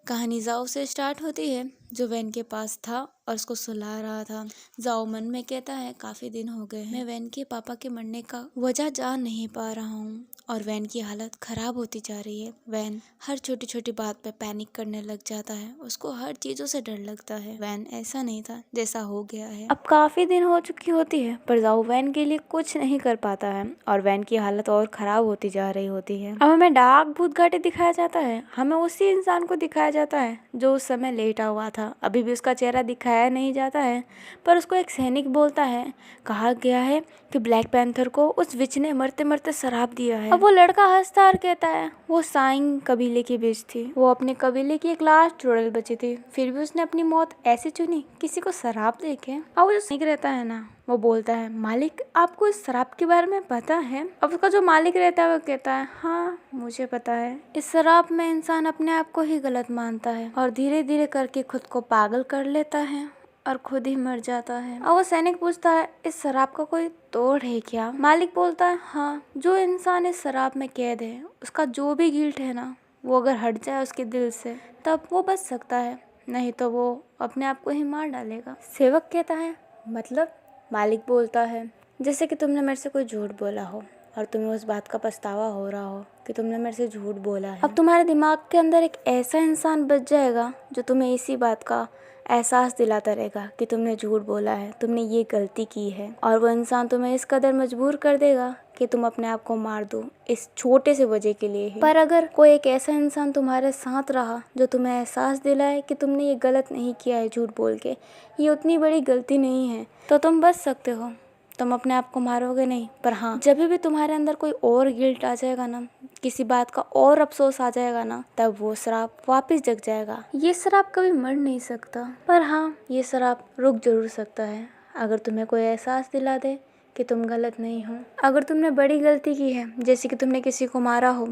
कहानी जाओ से स्टार्ट होती है जो वैन के पास था और उसको सुला रहा था। जाओ मन में कहता है काफी दिन हो गए हैं मैं वैन के पापा के मरने का वजह जान नहीं पा रहा हूँ और वैन की हालत खराब होती जा रही है। वैन हर छोटी छोटी बात पे पैनिक करने लग जाता है, उसको हर चीजों से डर लगता है। वैन ऐसा नहीं था जैसा हो गया है। अब काफी दिन हो चुकी होती है पर जाओ वैन के लिए कुछ नहीं कर पाता है और वैन की हालत और खराब होती जा रही होती है। अब हमें डाक भूत घाटी दिखाया जाता है, हमें उसी इंसान को दिखाया जाता है जो उस समय लेटा हुआ था। अभी भी उसका चेहरा दिखाया नहीं जाता है पर उसको एक सैनिक बोलता है, कहा गया है कि ब्लैक पैंथर को उस विच ने मरते मरते शराब दिया है। अब वो लड़का हंसता और कहता है वो साइंग कबीले की बीच थी, वो अपने कबीले की एक लास्ट चुड़ैल बची थी, फिर भी उसने अपनी मौत ऐसे चुनी किसी को शराब देके। अब वो जो सैनिक रहता है ना वो बोलता है मालिक आपको इस शराब के बारे में पता है। अब उसका जो मालिक रहता है वो कहता है हाँ मुझे पता है। इस शराब में इंसान अपने आप को ही गलत मानता है और धीरे धीरे करके खुद को पागल कर लेता है और खुद ही मर जाता है। और वो सैनिक पूछता है इस शराब का कोई तोड़ है क्या। मालिक बोलता है हाँ, जो इंसान इस शराब में कैद है उसका जो भी गिल्ट है ना वो अगर हट जाए उसके दिल से तब वो बच सकता है, नहीं तो वो अपने आप को ही मार डालेगा। सेवक कहता है मतलब। मालिक बोलता है जैसे कि तुमने मेरे से कोई झूठ बोला हो और तुम्हें उस बात का पछतावा हो रहा हो कि तुमने मेरे से झूठ बोला है। अब तुम्हारे दिमाग के अंदर एक ऐसा इंसान बच जाएगा जो तुम्हें इसी बात का एहसास दिलाता रहेगा कि तुमने झूठ बोला है, तुमने ये गलती की है। और वो इंसान तुम्हें इस कदर मजबूर कर देगा कि तुम अपने आप को मार दो इस छोटे से वजह के लिए ही। पर अगर कोई एक ऐसा इंसान तुम्हारे साथ रहा जो तुम्हें एहसास दिलाए कि तुमने ये गलत नहीं किया है, झूठ बोल के ये उतनी बड़ी गलती नहीं है, तो तुम बच सकते हो। तुम अपने आप को मारोगे नहीं, पर हाँ जब भी तुम्हारे अंदर कोई और गिल्ट आ जाएगा ना, किसी बात का और अफसोस आ जाएगा ना, तब वो शराब वापस जग जाएगा। ये शराब कभी मर नहीं सकता पर हाँ ये शराब रुक जरूर सकता है अगर तुम्हें कोई एहसास दिला दे कि तुम गलत नहीं हो। अगर तुमने बड़ी गलती की है जैसे कि तुमने किसी को मारा हो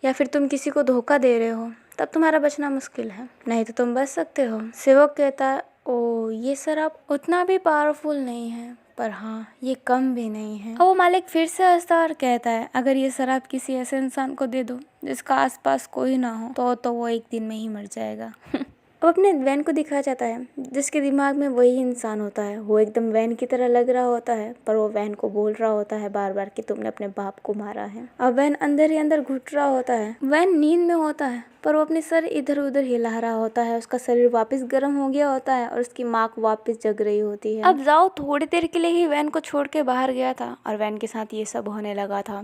या फिर तुम किसी को धोखा दे रहे हो तब तुम्हारा बचना मुश्किल है, नहीं तो तुम बच सकते हो। सेवक कहता है ओ ये शराब उतना भी पावरफुल नहीं है पर हाँ ये कम भी नहीं है। अब वो मालिक फिर से हंसता और कहता है अगर ये शराब किसी ऐसे इंसान को दे दो जिसका आसपास कोई ना हो तो वो एक दिन में ही मर जाएगा। अब अपने वैन को दिखाया जाता है जिसके दिमाग में वही इंसान होता है, वो एकदम वैन की तरह लग रहा होता है पर वो वैन को बोल रहा होता है बार बार कि तुमने अपने बाप को मारा है। अब वैन अंदर ही अंदर घुट रहा होता है, वैन नींद में होता है पर वो अपने सर इधर उधर हिला रहा होता है, उसका शरीर वापस गर्म हो गया होता है और उसकी माँ वापस जग रही होती है। अब जाओ थोड़ी देर के लिए ही वैन को छोड़ के बाहर गया था और वैन के साथ ये सब होने लगा था।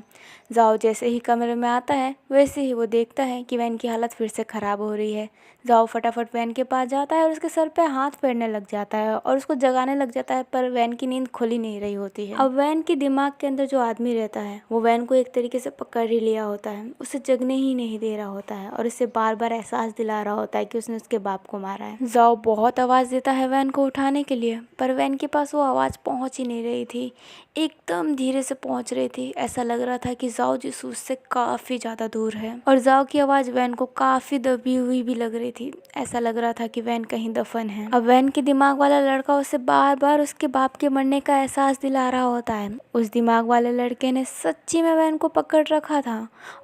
जाओ जैसे ही कमरे में आता है वैसे ही वो देखता है कि वैन की हालत फिर से खराब हो रही है। जाओ फटाफट वैन के पास जाता है और उसके सर पे हाथ फेरने लग जाता है और उसको जगाने लग जाता है पर वैन की नींद खुल ही नहीं रही होती है। अब वैन के दिमाग के अंदर जो आदमी रहता है वो वैन को एक तरीके से पकड़ ही लिया होता है, उसे जगने ही नहीं दे रहा होता है और इससे बार बार एहसास दिला रहा होता है कि उसने उसके बाप को मारा है। जाओ बहुत आवाज देता है वैन को उठाने के लिए पर वैन के पास वो आवाज पहुंच ही नहीं रही थी, एकदम धीरे से पहुंच रही थी। ऐसा लग रहा था कि जाओ जिस उससे काफी ज्यादा दूर है और जाओ की आवाज वैन को काफी दबी हुई भी लग रही थी, ऐसा लग रहा था कि वैन कहीं दफन है। अब वैन के दिमाग वाला लड़का उसे बार बार उसके बाप के मरने का एहसास दिला रहा होता है। उस दिमाग वाले लड़के ने सच्ची में वैन को पकड़ रखा था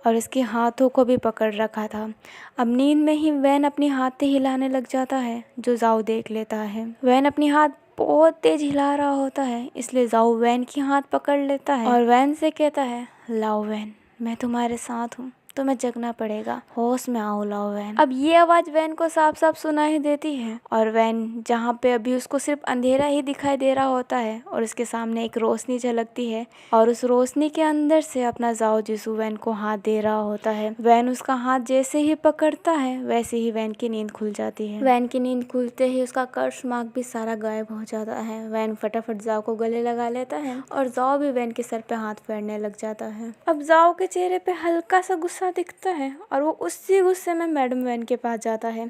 और इसके हाथों को भी पकड़ रखा था। अब नींद में ही वैन अपनी हाथें हिलाने लग जाता है जो जाओ देख लेता है। वैन अपनी हाथ बहुत तेज हिला रहा होता है इसलिए जाओ वैन की हाथ पकड़ लेता है और वैन से कहता है लाओ वैन मैं तुम्हारे साथ हूँ, तुम्हें जगना पड़ेगा, होश में आओ लाओ वैन। अब ये आवाज वैन को साफ साफ सुनाई देती है और वैन जहाँ पे अभी उसको सिर्फ अंधेरा ही दिखाई दे रहा होता है और उसके सामने एक रोशनी झलकती है और उस रोशनी के अंदर से अपना जाओ जिसू वैन को हाथ दे रहा होता है। वैन उसका हाथ जैसे ही पकड़ता है वैसे ही वैन की नींद खुल जाती है। वैन की नींद खुलते ही उसका कर्श मार्ग भी सारा गायब हो जाता है। वैन फटाफट जाओ को गले लगा लेता है और जाओ भी वैन के सर पे हाथ फेरने लग जाता है। अब जाओ के चेहरे पे हल्का सा गुस्सा दिखता है और वो उसी गुस्से में मैडम वैन के पास जाता है।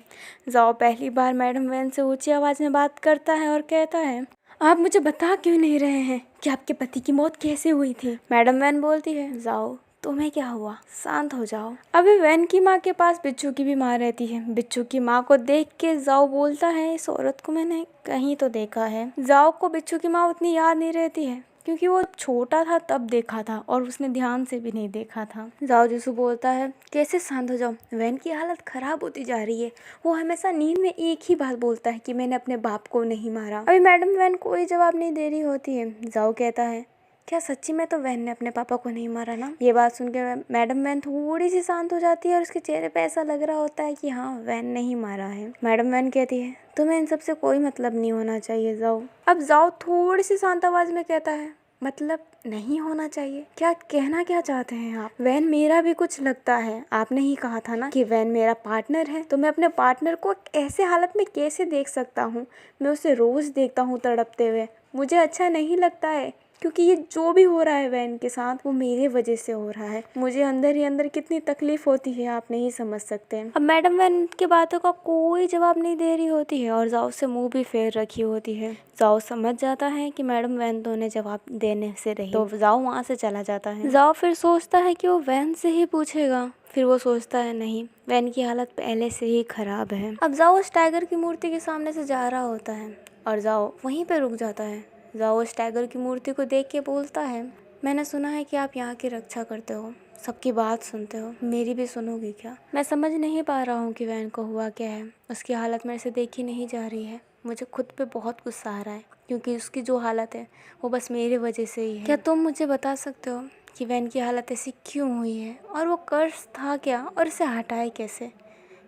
जाओ पहली बार मैडम वैन से ऊंची आवाज में बात करता है और कहता है आप मुझे बता क्यों नहीं रहे हैं कि आपके पति की मौत कैसे हुई थी। मैडम वैन बोलती है जाओ तुम्हें क्या हुआ, शांत हो जाओ। अभी वैन की माँ के पास बिच्छू की भी माँ रहती है। बिच्छू की माँ को देख के जाओ बोलता है इस औरत को मैंने कहीं तो देखा है। जाओ को बिच्छू की माँ उतनी याद नहीं रहती है क्योंकि वो छोटा था तब देखा था और उसने ध्यान से भी नहीं देखा था। जाओ जिसू बोलता है कैसे शांत हो जाओ, वैन की हालत खराब होती जा रही है। वो हमेशा नींद में एक ही बात बोलता है कि मैंने अपने बाप को नहीं मारा। अभी मैडम वैन कोई जवाब नहीं दे रही होती है। जाओ कहता है क्या सच्ची में तो वैन ने अपने पापा को नहीं मारा ना। ये बात सुन के मैडम वैन थोड़ी सी शांत हो जाती है और उसके चेहरे पे ऐसा लग रहा होता है कि हाँ वैन ने ही मारा है। मैडम वैन कहती है तुम्हें इन सब से कोई मतलब नहीं होना चाहिए जाओ। अब जाओ थोड़ी सी शांत आवाज में कहता है मतलब नहीं होना चाहिए, क्या कहना क्या चाहते हैं आप? वैन मेरा भी कुछ लगता है, आपने ही कहा था ना कि वैन मेरा पार्टनर है, तो मैं अपने पार्टनर को ऐसे हालत में कैसे देख सकता हूँ? मैं उसे रोज देखता हूँ तड़पते हुए, मुझे अच्छा नहीं लगता है क्योंकि ये जो भी हो रहा है वैन के साथ वो मेरे वजह से हो रहा है। मुझे अंदर ही अंदर कितनी तकलीफ होती है आप नहीं समझ सकते। अब मैडम वैन की बातों का कोई जवाब नहीं दे रही होती है और जाओ से मुंह भी फेर रखी होती है। जाओ समझ जाता है कि मैडम वैन तो उन्हें जवाब देने से रही, तो जाओ वहाँ से चला जाता है। जाओ फिर सोचता है कि वो वैन से ही पूछेगा, फिर वो सोचता है नहीं वैन की हालत पहले से ही खराब है। अब जाओ उस टाइगर की मूर्ति के सामने से जा रहा होता है और जाओ वहीं पे रुक जाता है। जाओ उस टाइगर की मूर्ति को देख के बोलता है मैंने सुना है कि आप यहाँ की रक्षा करते हो, सबकी बात सुनते हो, मेरी भी सुनोगे क्या? मैं समझ नहीं पा रहा हूँ कि वैन को हुआ क्या है, उसकी हालत मेरे से देखी नहीं जा रही है। मुझे खुद पे बहुत गुस्सा आ रहा है क्योंकि उसकी जो हालत है वो बस मेरी वजह से ही है। क्या तुम मुझे बता सकते हो कि वैन की हालत ऐसी क्यों हुई है और वो कर्ज था क्या और इसे हटाए कैसे?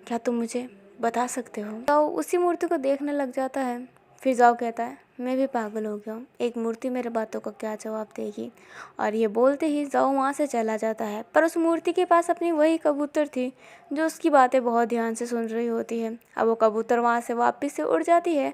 क्या तुम मुझे बता सकते हो? तो उसी मूर्ति को देखने लग जाता है। फिर जाओ कहता है मैं भी पागल हो गया हूँ, एक मूर्ति मेरे बातों का क्या जवाब देगी? और ये बोलते ही जाओ वहाँ से चला जाता है। पर उस मूर्ति के पास अपनी वही कबूतर थी जो उसकी बातें बहुत ध्यान से सुन रही होती है। अब वो कबूतर वहाँ से वापस से उड़ जाती है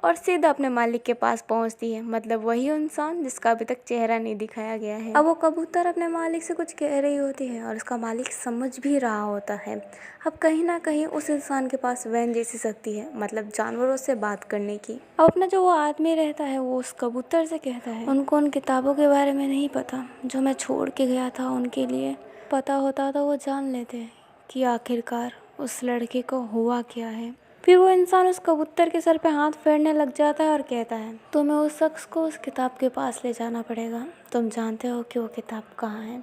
और सीधा अपने मालिक के पास पहुँचती है, मतलब वही इंसान जिसका अभी तक चेहरा नहीं दिखाया गया है। अब वो कबूतर अपने मालिक से कुछ कह रही होती है और उसका मालिक समझ भी रहा होता है। अब कहीं ना कहीं उस इंसान के पास वैन जैसी शक्ति है, मतलब जानवरों से बात करने की। अब अपना जो वो आदमी रहता है वो उस कबूतर से कहता है उनको उन किताबों के बारे में नहीं पता जो मैं छोड़ के गया था उनके लिए, पता होता तो वो जान लेते कि आखिरकार उस लड़के को हुआ क्या है। फिर वो इंसान उस कबूतर के सर पे हाथ फेरने लग जाता है और कहता है तुम्हें उस शख्स को उस किताब के पास ले जाना पड़ेगा, तुम जानते हो कि वो किताब कहाँ है,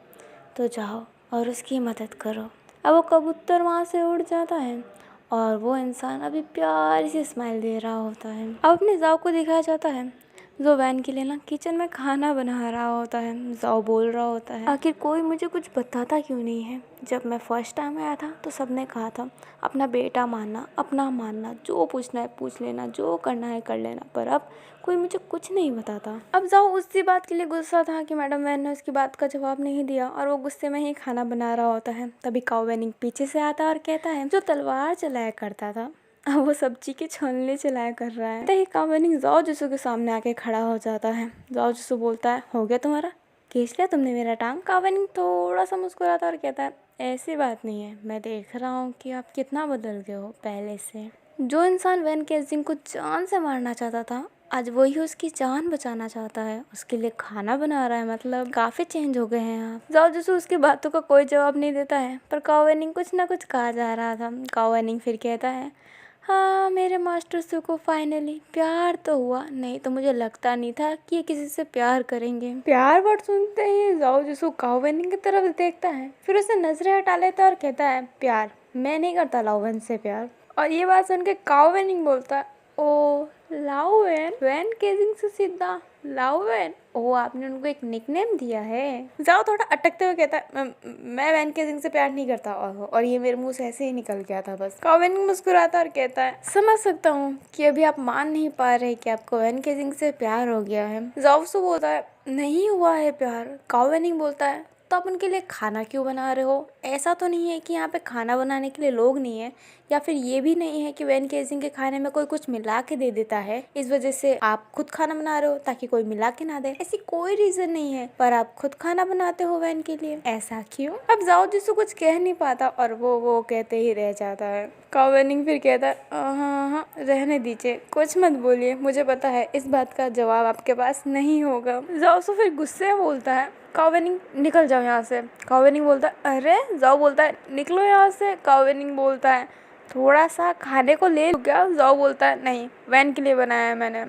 तो जाओ और उसकी मदद करो। अब वो कबूतर वहाँ से उड़ जाता है और वो इंसान अभी प्यारी सी स्माइल दे रहा होता है। अब अपने जाओ को दिखाया जाता है जो वैन के लिए ना किचन में खाना बना रहा होता है। जाओ बोल रहा होता है आखिर कोई मुझे कुछ बताता क्यों नहीं है? जब मैं फर्स्ट टाइम आया था तो सबने कहा था अपना बेटा मानना, अपना मानना, जो पूछना है पूछ लेना, जो करना है कर लेना, पर अब कोई मुझे कुछ नहीं बताता। अब जाओ उसी बात के लिए गुस्सा था कि मैडम वैन ने उसकी बात का जवाब नहीं दिया और वो गुस्से में ही खाना बना रहा होता है। तभी काऊ वेनिंग पीछे से आता है और कहता है जो तलवार चलाया करता था अब वो सब्जी के छोलने चलाया कर रहा है। तभी काऊ वेनिंग जाओ जिसू के सामने आके खड़ा हो जाता है। जाओ जिसू बोलता है हो गया तुम्हारा, खींच लिया तुमने मेरा टांग? काऊ वेनिंग थोड़ा सा मुस्कुराता और कहता है ऐसी बात नहीं है, मैं देख रहा हूँ कि आप कितना बदल गए हो पहले से। जो इंसान वैन केजिंग को जान से मारना चाहता था आज वही उसकी जान बचाना चाहता है, उसके लिए खाना बना रहा है, मतलब काफी चेंज हो गए हैं आप। जाओ जिसू उसकी बातों का कोई जवाब नहीं देता है, पर काऊ वेनिंग कुछ ना कुछ कहा जा रहा था। काऊ वेनिंग फिर कहता है हाँ मेरे मास्टर से को फाइनली प्यार तो हुआ, नहीं तो मुझे लगता नहीं था कि ये किसी से प्यार करेंगे। प्यार वर्ड सुनते ही जाओ जिसू काऊ वेनिंग की तरफ देखता है, फिर उसे नजरें हटा लेता है और कहता है प्यार मैं नहीं करता लाओवेन से प्यार। और ये बात सुन के काऊ वेनिंग बोलता है ओ लाओवेन, वैन केजिंग से सीधा लाओवेन, ओ आपने उनको एक निकनेम दिया है। जाओ थोड़ा अटकते हुए कहता है मैं वैन केजिंग से प्यार नहीं करता और ये मेरे मुंह से ऐसे ही निकल गया था बस। काऊ वेनिंग मुस्कुराता और कहता है समझ सकता हूँ कि अभी आप मान नहीं पा रहे कि आपको वैन केजिंग से प्यार हो गया है। जाओ सो बोलता है नहीं हुआ है प्यार। काऊ वेनिंग बोलता है तो आप उनके लिए खाना क्यों बना रहे हो? ऐसा तो नहीं है कि यहाँ पे खाना बनाने के लिए लोग नहीं है, या फिर ये भी नहीं है कि वैन केजिंग के खाने में कोई कुछ मिला के दे देता है, इस वजह से आप खुद खाना बना रहे हो ताकि कोई मिला के ना दे। ऐसी कोई रीजन नहीं है, पर आप खुद खाना बनाते हो वैन के लिए, ऐसा क्यों? अब जाओ जिसको कुछ कह नहीं पाता और वो कहते ही रह जाता है। काऊ वेनिंग फिर कहता है हाँ रहने दीजिए, कुछ मत बोलिए, मुझे पता है इस बात का जवाब आपके पास नहीं होगा। जाओ सो फिर गुस्से में बोलता है काऊ वेनिंग निकल जाओ यहाँ से। काऊ वेनिंग बोलता है अरे, जाओ बोलता है निकलो यहाँ से। काऊ वेनिंग बोलता है थोड़ा सा खाने को ले लो क्या? जाओ बोलता है नहीं, वैन के लिए बनाया है मैंने।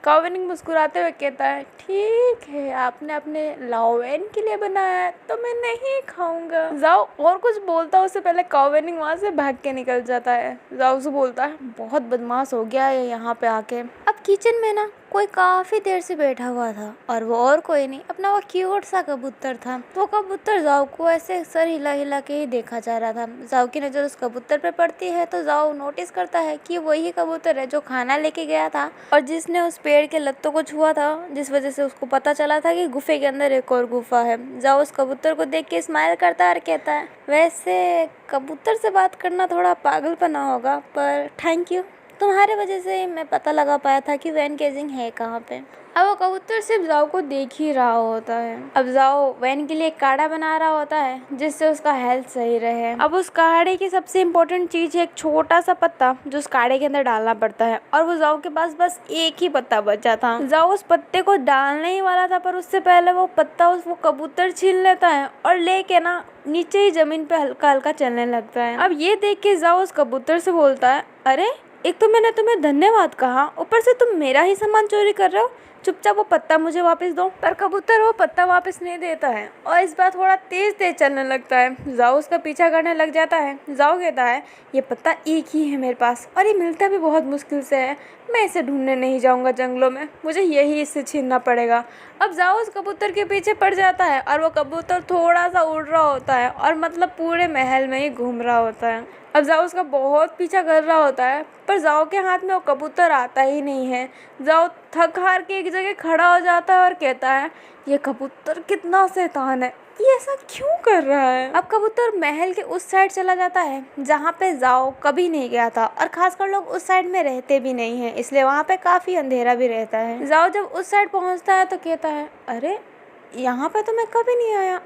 काओवेनिंग मुस्कुराते हुए कहता है, ठीक है, आपने अपने लाओवेन के लिए बनाया है तो मैं नहीं खाऊंगा। जाओ और कुछ बोलता उससे पहले काओवेनिंग वहाँ से भाग के निकल जाता है। जाओ से बोलता है, बहुत बदमाश हो गया है यहाँ पे आके। अब किचन में ना कोई काफी देर से बैठा हुआ था और वो और कोई नहीं, अपना वो क्यूट सा कबूतर था। वो कबूतर जाओ को ऐसे सर हिला हिला के ही देखा जा रहा था। जाओ की नजर उस कबूतर पे पड़ती है तो जाओ नोटिस करता है कि वही कबूतर है जो खाना लेके गया था और जिसने उस पेड़ के लत्तों को छुआ था, जिस वजह से उसको पता चला था कि गुफे के अंदर एक और गुफा है। जाओ उस कबूतर को देख के स्माइल करता है और कहता है, वैसे कबूतर से बात करना थोड़ा पागलपना होगा, पर थैंक यू, तुम्हारे वजह से मैं पता लगा पाया था कि वैन केजिंग है कहाँ पे। अब वो कबूतर सिर्फ जाओ को देख ही रहा होता है। अब जाओ वैन के लिए काढ़ा बना रहा होता है जिससे उसका हेल्थ सही रहे। अब उस काढ़े की सबसे इम्पोर्टेंट चीज है एक छोटा सा पत्ता जो उस काढ़े के अंदर डालना पड़ता है और वो जाओ के पास बस एक ही पत्ता बचा था। जाओ उस पत्ते को डालने ही वाला था पर उससे पहले वो पत्ता वो कबूतर छीन लेता है और लेके ना नीचे ही जमीन पे हल्का हल्का चलने लगता है। अब ये देख के जाओ उस कबूतर से बोलता है, अरे एक तो मैंने तुम्हें धन्यवाद कहा, ऊपर से तुम मेरा ही सामान चोरी कर रहे हो, चुपचाप वो पत्ता मुझे वापस दो। पर कबूतर वो पत्ता वापस नहीं देता है और इस बार थोड़ा तेज तेज चलने लगता है। जाओ उसका पीछा करने लग जाता है। जाओ कहता है, ये पत्ता एक ही है मेरे पास और ये मिलता भी बहुत मुश्किल से है, मैं इसे ढूंढने नहीं जाऊंगा जंगलों में, मुझे यही इससे छीनना पड़ेगा। अब जाओ उस कबूतर के पीछे पड़ जाता है और वो कबूतर थोड़ा सा उड़ रहा होता है और मतलब पूरे महल में ही घूम रहा होता है। अब जाओ उसका बहुत पीछा कर रहा होता है पर जाओ के हाथ में वो कबूतर आता ही नहीं है। जाओ थक हार के एक जगह खड़ा हो जाता है और कहता है, ये कबूतर कितना शैतान है, ये ऐसा क्यों कर रहा है। अब कबूतर महल के उस साइड चला जाता है जहाँ पे जाओ कभी नहीं गया था और खासकर लोग उस साइड में रहते भी नहीं है, इसलिए वहाँ पे काफी अंधेरा भी रहता है। जाओ जब उस साइड पहुँचता है तो कहता है, अरे यहाँ पे तो मैं कभी नहीं आया,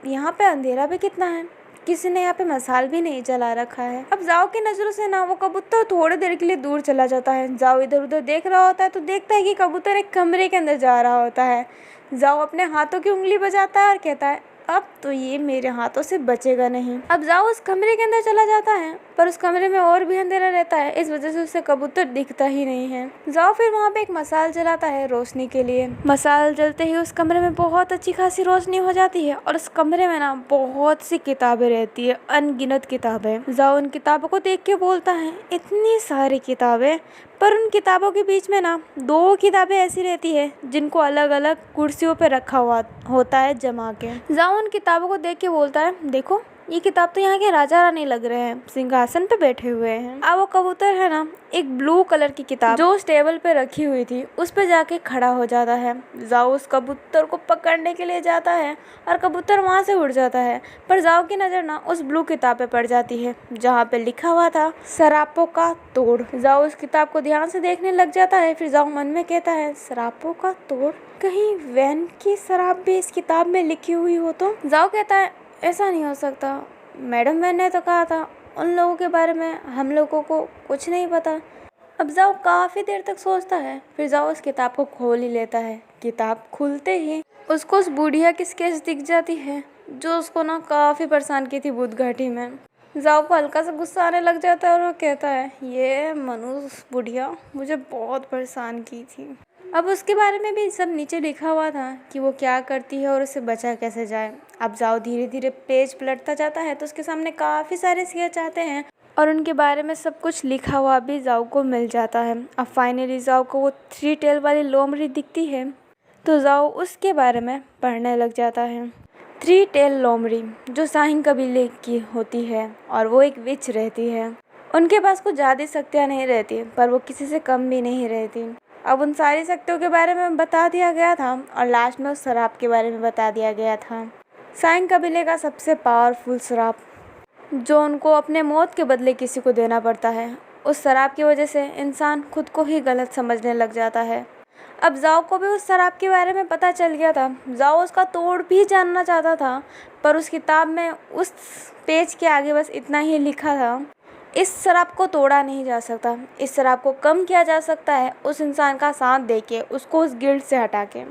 यहाँ पे अंधेरा भी कितना है, किसी ने यहाँ पे मसाल भी नहीं जला रखा है। अब जाओ की नजरों से ना वो कबूतर थोड़ी देर के लिए दूर चला जाता है। जाओ इधर उधर देख रहा होता है तो देखता है कि कबूतर एक कमरे के अंदर जा रहा होता है। जाओ अपने हाथों की उंगली बजाता है और कहता है, अब तो ये मेरे हाथों से बचेगा नहीं। अब जाओ उस कमरे के अंदर चला जाता है पर उस कमरे में और भी अंधेरा रहता है, इस वजह से उसे कबूतर दिखता ही नहीं है। जाओ फिर वहाँ पे एक मसाल जलाता है रोशनी के लिए। मसाल जलते ही उस कमरे में बहुत अच्छी खासी रोशनी हो जाती है और उस कमरे में ना बहुत सी किताबें रहती है, अनगिनत किताबें। जाओ उन किताबों को देख के बोलता है, इतनी सारी किताबें, पर उन किताबों के बीच में ना दो किताबें ऐसी रहती है जिनको अलग अलग कुर्सियों पे रखा हुआ होता है जमा के। जाओ उन किताबों को देख के बोलता है, देखो ये किताब तो यहाँ के राजा रानी लग रहे हैं, सिंहासन पे बैठे हुए हैं। अब वो कबूतर है ना एक ब्लू कलर की किताब जो उस टेबल पे रखी हुई थी उस पे जाके खड़ा हो जाता है। जाओ उस कबूतर को पकड़ने के लिए जाता है और कबूतर वहाँ से उड़ जाता है पर जाओ की नज़र ना उस ब्लू किताब पे पड़ जाती है जहाँ पे लिखा हुआ था, सरापों का तोड़। जाओ उस किताब को ध्यान से देखने लग जाता है। फिर जाओ मन में कहता है, सरापों का तोड़, कहीं वैन की शराब भी इस किताब में लिखी हुई हो तो। जाओ कहता है, ऐसा नहीं हो सकता, मैडम वैन ने तो कहा था उन लोगों के बारे में हम लोगों को कुछ नहीं पता। अब जाओ काफ़ी देर तक सोचता है, फिर जाओ उस किताब को खोल ही लेता है। किताब खुलते ही उसको उस बुढ़िया की स्केच दिख जाती है जो उसको ना काफ़ी परेशान की थी बुध घाटी में। जाओ को हल्का सा गुस्सा आने लग जाता है और वो कहता है, ये मनुष्य बुढ़िया मुझे बहुत परेशान की थी। अब उसके बारे में भी सब नीचे लिखा हुआ था कि वो क्या करती है और उससे बचा कैसे जाए। अब जाओ धीरे धीरे पेज पलटता जाता है तो उसके सामने काफ़ी सारे स्केच आते हैं और उनके बारे में सब कुछ लिखा हुआ भी जाओ को मिल जाता है। अब फाइनली जाओ को वो 3 टेल वाली लोमड़ी दिखती है तो जाओ उसके बारे में पढ़ने लग जाता है। 3 टेल लोमड़ी जो शाहीन कबीले की होती है और वो एक विच रहती है। उनके पास कुछ ज़्यादा शक्तियाँ नहीं रहती पर वो किसी से कम भी नहीं रहती। अब उन सारी शक्तियों के बारे में बता दिया गया था और लास्ट में उस शराब के बारे में बता दिया गया था। शाहीन कबीले का सबसे पावरफुल शराब जो उनको अपने मौत के बदले किसी को देना पड़ता है। उस शराब की वजह से इंसान खुद को ही गलत समझने लग जाता है। अब जाओ को भी उस शराब के बारे में पता चल गया था। जाओ उसका तोड़ भी जानना चाहता था पर उस किताब में उस पेज के आगे बस इतना ही लिखा था, इस शराब को तोड़ा नहीं जा सकता, इस शराब को कम किया जा सकता है उस इंसान का साथ देके, उसको उस गिल्ड से हटा के।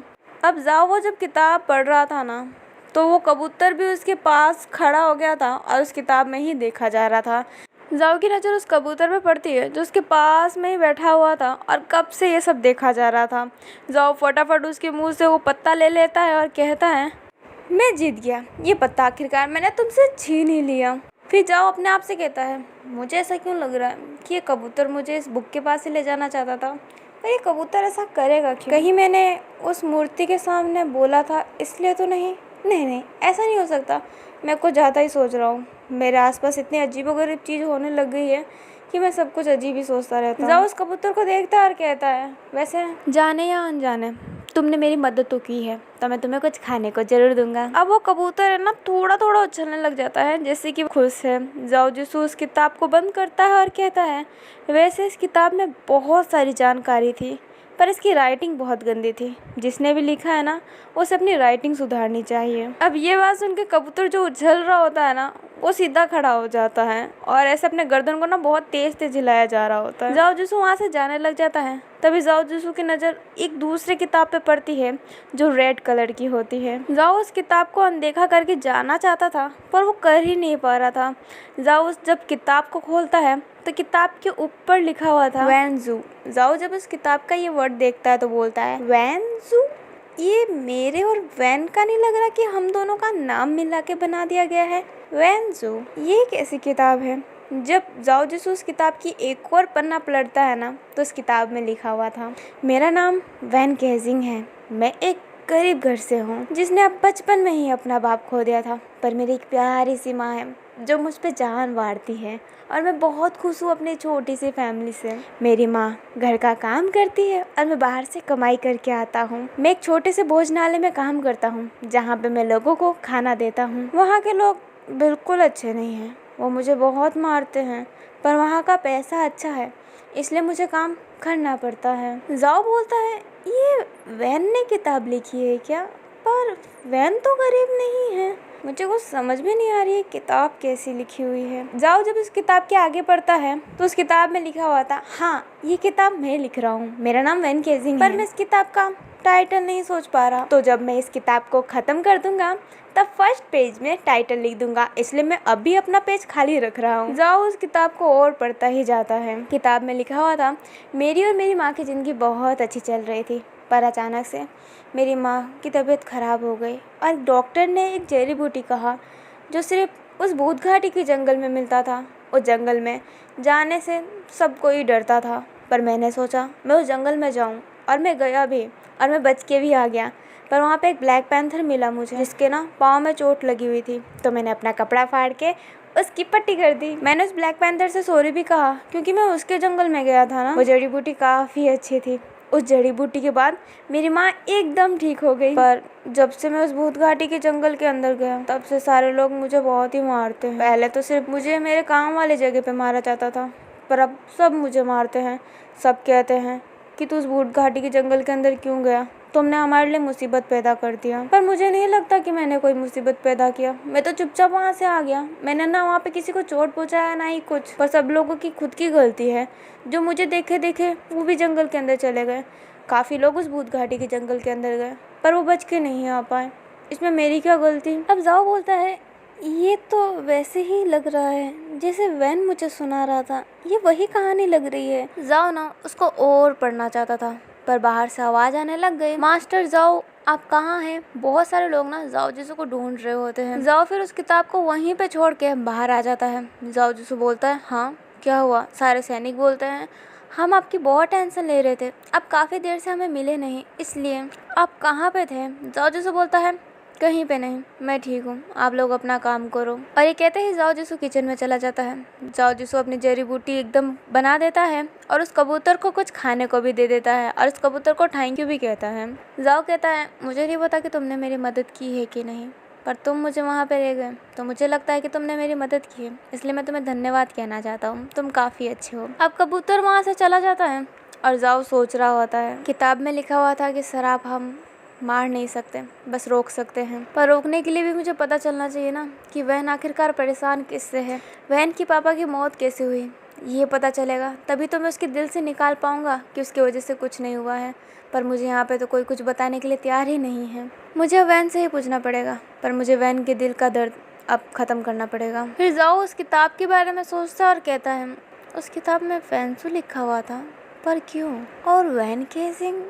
अब जाओ वो जब किताब पढ़ रहा था ना तो वो कबूतर भी उसके पास खड़ा हो गया था और उस किताब में ही देखा जा रहा था जाओ की नज़र उस कबूतर पे पड़ती है जो उसके पास में ही बैठा हुआ था और कब से ये सब देखा जा रहा था। जाओ फटाफट उसके मुंह से वो पत्ता ले लेता है और कहता है, मैं जीत गया, ये पत्ता आखिरकार मैंने तुमसे छीन ही लिया। फिर जाओ अपने आप से कहता है, मुझे ऐसा क्यों लग रहा है कि ये कबूतर मुझे इस बुक के पास ही ले जाना चाहता था, पर ये कबूतर ऐसा करेगा क्यों? कहीं मैंने उस मूर्ति के सामने बोला था इसलिए तो नहीं? नहीं, ऐसा नहीं हो सकता। मैं कुछ ज़्यादा ही सोच रहा हूँ। मेरे आसपास इतनी अजीबोगरीब चीज़ होने लग गई है कि मैं सब कुछ अजीब ही सोचता रहता हूँ। जाओ उस कबूतर को देखता है और कहता है, वैसे जाने या अनजाने तुमने मेरी मदद तो की है, तो मैं तुम्हें कुछ खाने को जरूर दूंगा। अब वो कबूतर है ना थोड़ा थोड़ा उछलने लग जाता है जैसे कि खुश है। जाओ जिसू उस किताब को बंद करता है और कहता है, वैसे इस किताब में बहुत सारी जानकारी थी पर इसकी राइटिंग बहुत गंदी थी। जिसने भी लिखा है ना उसे अपनी राइटिंग सुधारनी चाहिए। अब ये बात सुन के कबूतर जो उछल रहा होता है ना वो सीधा खड़ा हो जाता है और ऐसे अपने गर्दन को ना बहुत तेज तेज हिलाया जा रहा होता है। जाओ जिसू वहाँ से जाने लग जाता है। तभी जाओ जिसू की नज़र एक दूसरी किताब पे पड़ती है जो रेड कलर की होती है। जाओ उस किताब को अनदेखा करके जाना चाहता था पर वो कर ही नहीं पा रहा था। जाओ जब किताब को खोलता है तो किताब के ऊपर लिखा हुआ था वैनजू। जाओ जब उस किताब का ये वर्ड देखता है तो बोलता है, वैनजू? ये मेरे और वैन का नहीं लग रहा कि हम दोनों का नाम मिला के बना दिया गया है वैनजू। ये कैसी किताब है? जब जाओ जिसू उस किताब की एक और पन्ना पलटता है ना तो उस किताब में लिखा हुआ था, मेरा नाम वैन केजिंग है, मैं एक गरीब घर से हूँ जिसने अब बचपन में ही अपना बाप खो दिया था, पर मेरी एक प्यारी सी माँ है जो मुझ पे जान वारती है और मैं बहुत खुश हूँ अपनी छोटी सी फैमिली से। मेरी माँ घर का काम करती है और मैं बाहर से कमाई करके आता हूँ। मैं एक छोटे से भोजनालय में काम करता हूँ जहाँ पे मैं लोगों को खाना देता हूँ। वहाँ के लोग बिल्कुल अच्छे नहीं हैं, वो मुझे बहुत मारते हैं, पर वहाँ का पैसा अच्छा है इसलिए मुझे काम करना पड़ता है। जाओ बोलता है, ये वैन ने किताब लिखी है क्या? पर वैन तो गरीब नहीं है। मुझे कुछ समझ में नहीं आ रही है किताब कैसी लिखी हुई है। जाओ जब इस किताब के आगे पढ़ता है तो उस किताब में लिखा हुआ था, हाँ ये किताब मैं लिख रहा हूँ, मेरा नाम वैन केजिंग है, पर मैं इस किताब का टाइटल नहीं सोच पा रहा। तो जब मैं इस किताब को ख़त्म कर दूंगा तब फर्स्ट पेज में टाइटल लिख दूंगा, इसलिए मैं अभी अपना पेज खाली रख रहा हूँ। जाओ उस किताब को और पढ़ता ही जाता है। किताब में लिखा हुआ था, मेरी और मेरी माँ की ज़िंदगी बहुत अच्छी चल रही थी, पर अचानक से मेरी माँ की तबीयत ख़राब हो गई और डॉक्टर ने एक जड़ी बूटी कहा जो सिर्फ उस भूत घाटी के जंगल में मिलता था। उस जंगल में जाने से सब कोई डरता था, पर मैंने सोचा मैं उस जंगल में जाऊँ और मैं गया भी और मैं बच के भी आ गया। पर वहाँ पे एक ब्लैक पैंथर मिला मुझे जिसके ना पाँव में चोट लगी हुई थी, तो मैंने अपना कपड़ा फाड़ के उसकी पट्टी कर दी। मैंने उस ब्लैक पैंथर से सॉरी भी कहा क्योंकि मैं उसके जंगल में गया था ना। वो जड़ी बूटी काफ़ी अच्छी थी। उस जड़ी बूटी के बाद मेरी माँ एकदम ठीक हो गई, पर जब से मैं उस भूत घाटी के जंगल के अंदर गया तब से सारे लोग मुझे बहुत ही मारते हैं। पहले तो सिर्फ मुझे मेरे काम वाले जगह पे मारा जाता था, पर अब सब मुझे मारते हैं। सब कहते हैं कि तू उस भूत घाटी के जंगल के अंदर क्यों गया, तुमने हमारे लिए मुसीबत पैदा कर दिया। पर मुझे नहीं लगता कि मैंने कोई मुसीबत पैदा किया, मैं तो चुपचाप वहाँ से आ गया। मैंने ना वहाँ पे किसी को चोट पहुँचाया ना ही कुछ, पर सब लोगों की खुद की गलती है जो मुझे देखे देखे वो भी जंगल के अंदर चले गए। काफ़ी लोग उस भूत घाटी के जंगल के अंदर गए पर वो बच के नहीं आ पाए, इसमें मेरी क्या गलती? अब जाओ बोलता है, ये तो वैसे ही लग रहा है जैसे वैन मुझे सुना रहा था, ये वही कहानी लग रही है। जाओ ना उसको और पढ़ना चाहता था पर बाहर से आवाज़ आने लग गई, मास्टर जाओ आप कहाँ हैं? बहुत सारे लोग ना जाओ जिसू को ढूंढ रहे होते हैं। जाओ फिर उस किताब को वहीं पे छोड़ के बाहर आ जाता है। जाओ जिसू बोलता है, हाँ क्या हुआ? सारे सैनिक बोलते हैं, हम आपकी बहुत टेंशन ले रहे थे, अब काफ़ी देर से हमें मिले नहीं इसलिए। आप कहाँ पे थे? जाओ जिसू बोलता है, कहीं पे नहीं, मैं ठीक हूँ, आप लोग अपना काम करो। और ये कहते ही जाओ जिसू किचन में चला जाता है। जाओ जिसू अपनी जड़ी बूटी एकदम बना देता है और उस कबूतर को कुछ खाने को भी दे देता है और उस कबूतर को थैंक यू भी कहता है। जाओ कहता है, मुझे नहीं पता कि तुमने मेरी मदद की है कि नहीं, पर तुम मुझे वहाँ पे ले गए तो मुझे लगता है कि तुमने मेरी मदद की है, इसलिए मैं तुम्हें धन्यवाद कहना चाहता हूँ, तुम काफ़ी अच्छे हो। अब कबूतर वहाँ से चला जाता है और जाओ सोच रहा होता है, किताब में लिखा हुआ था कि शराब हम मार नहीं सकते, बस रोक सकते हैं, पर रोकने के लिए भी मुझे पता चलना चाहिए ना कि वहन आखिरकार परेशान किससे है, वहन की पापा की मौत कैसे हुई, ये पता चलेगा तभी तो मैं उसके दिल से निकाल पाऊंगा कि उसकी वजह से कुछ नहीं हुआ है। पर मुझे यहाँ पे तो कोई कुछ बताने के लिए तैयार ही नहीं है। मुझे वैन से ही पूछना पड़ेगा, पर मुझे वैन के दिल का दर्द अब ख़त्म करना पड़ेगा। फिर जाओ उस किताब के बारे में सोचता है और कहता है उस किताब में वैनसू लिखा हुआ था, पर क्यों? और वैन केजिंग